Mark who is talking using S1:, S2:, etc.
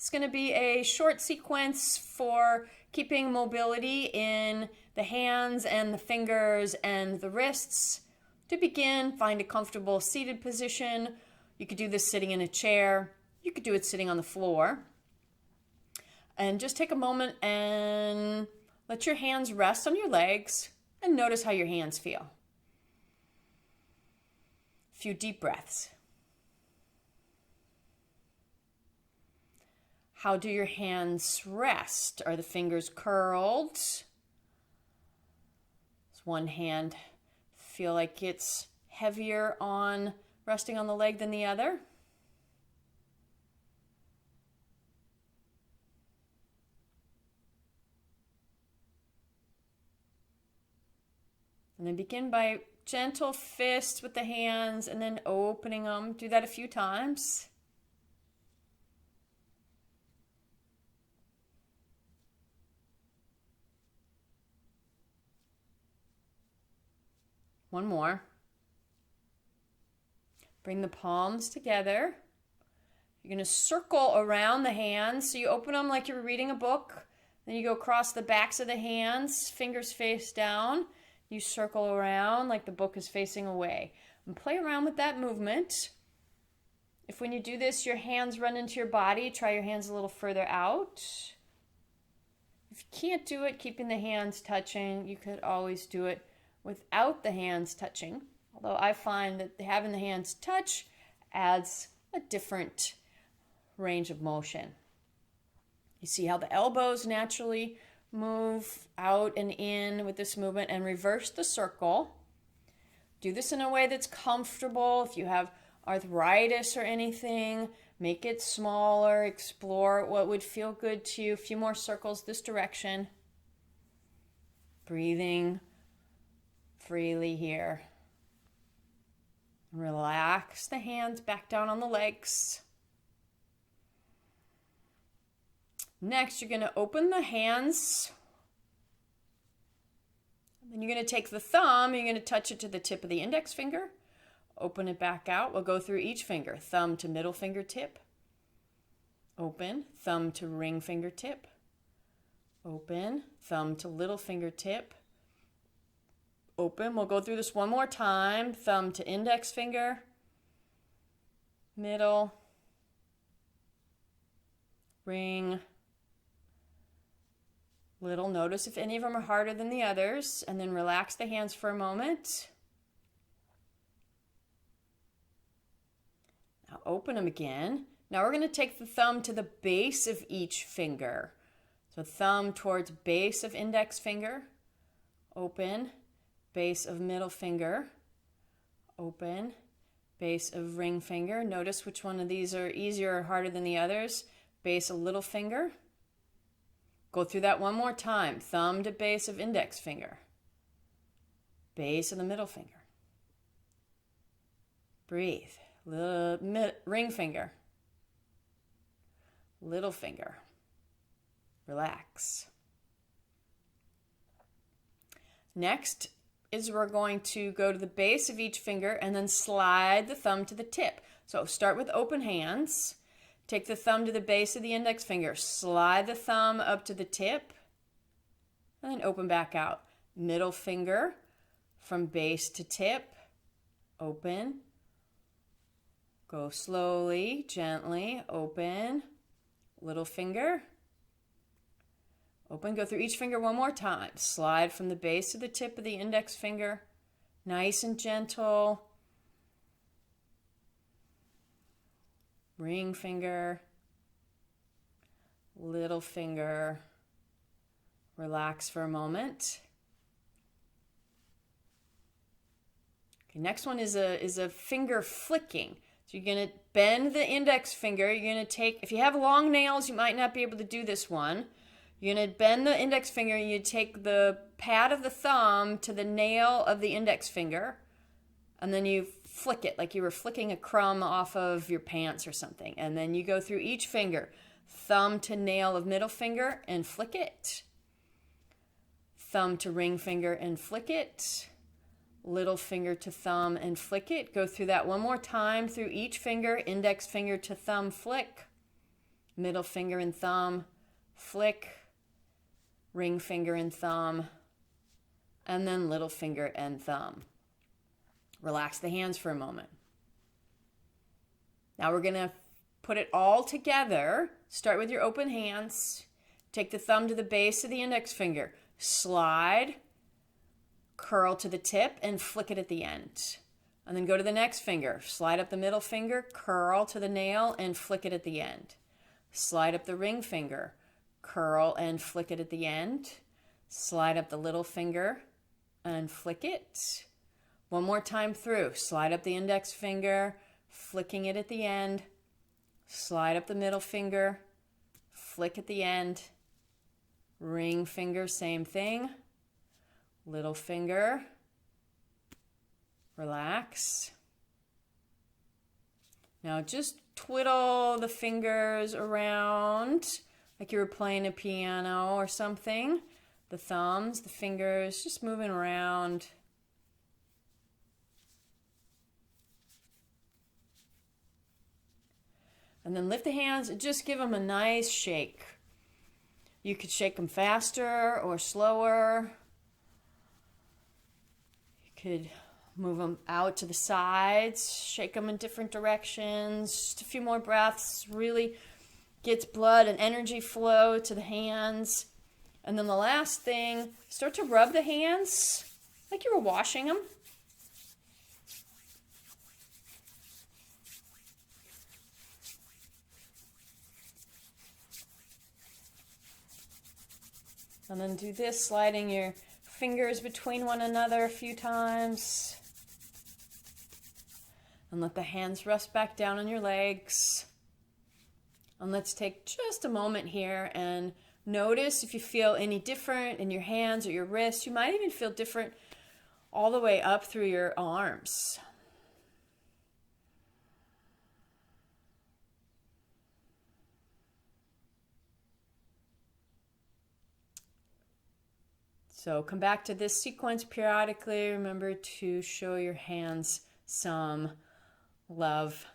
S1: It's going to be a short sequence for keeping mobility in the hands and the fingers and the wrists. To begin, find a comfortable seated position. You could do this sitting in a chair. You could do it sitting on the floor. And just take a moment and let your hands rest on your legs and notice how your hands feel. A few deep breaths. How do your hands rest? Are the fingers curled? Does one hand feel like it's heavier on resting on the leg than the other? And then begin by gentle fists with the hands and then opening them. Do that a few times. One more. Bring the palms together. You're going to circle around the hands. So you open them like you're reading a book. Then you go across the backs of the hands, fingers face down. You circle around like the book is facing away. And play around with that movement. If when you do this, your hands run into your body, try your hands a little further out. If you can't do it, keeping the hands touching, you could always do it without the hands touching. Although I find that having the hands touch adds a different range of motion. You see how the elbows naturally move out and in with this movement, and reverse the circle. Do this in a way that's comfortable. If you have arthritis or anything, make it smaller. Explore what would feel good to you. A few more circles this direction. Breathing freely here. Relax the hands back down on the legs. Next, you're going to open the hands. Then you're going to take the thumb, you're going to touch it to the tip of the index finger. Open it back out. We'll go through each finger. Thumb to middle fingertip. Open. Thumb to ring fingertip. Open. Thumb to little fingertip. Open. We'll go through this one more time. Thumb to index finger. Middle. Ring. Little. Notice if any of them are harder than the others. And then relax the hands for a moment. Now open them again. Now we're going to take the thumb to the base of each finger. So thumb towards base of index finger. Open. Base of middle finger. Open. Base of ring finger. Notice which one of these are easier or harder than the others. Base of little finger. Go through that one more time. Thumb to base of index finger. Base of the middle finger. Breathe. Ring finger. Little finger. Relax. Next is we're going to go to the base of each finger and then slide the thumb to the tip. So start with open hands. Take the thumb to the base of the index finger. Slide the thumb up to the tip. And then open back out. Middle finger from base to tip. Open. Go slowly, gently. Open. Little finger. Open. Go through each finger one more time. Slide from the base to the tip of the index finger. Nice and gentle. Ring finger. Little finger. Relax for a moment. Okay, next one is a finger flicking. So you're going to bend the index finger. You're going to take, if you have long nails, you might not be able to do this one. You're going to bend the index finger and you take the pad of the thumb to the nail of the index finger, and then you flick it like you were flicking a crumb off of your pants or something. And then you go through each finger, thumb to nail of middle finger and flick it. Thumb to ring finger and flick it. Little finger to thumb and flick it. Go through that one more time through each finger, index finger to thumb, flick. middle finger and thumb, flick, ring finger and thumb, and then little finger and thumb. Relax the hands for a moment. Now we're going to put it all together. Start with your open hands. Take the thumb to the base of the index finger. Slide, curl to the tip, and flick it at the end. And then go to the next finger. Slide up the middle finger, curl to the nail, and flick it at the end. Slide up the ring finger, curl and flick it at the end. Slide up the little finger and flick it. One more time through. Slide up the index finger, flicking it at the end. Slide up the middle finger, flick at the end. Ring finger, same thing. Little finger, relax. Now just twiddle the fingers around like you were playing a piano or something. The thumbs, the fingers, just moving around. And then lift the hands and just give them a nice shake. You could shake them faster or slower. You could move them out to the sides, shake them in different directions. Just a few more breaths really gets blood and energy flow to the hands. And then the last thing, start to rub the hands like you were washing them. And then do this, sliding your fingers between one another a few times. And let the hands rest back down on your legs. And let's take just a moment here and notice if you feel any different in your hands or your wrists. You might even feel different all the way up through your arms. So come back to this sequence periodically. Remember to show your hands some love.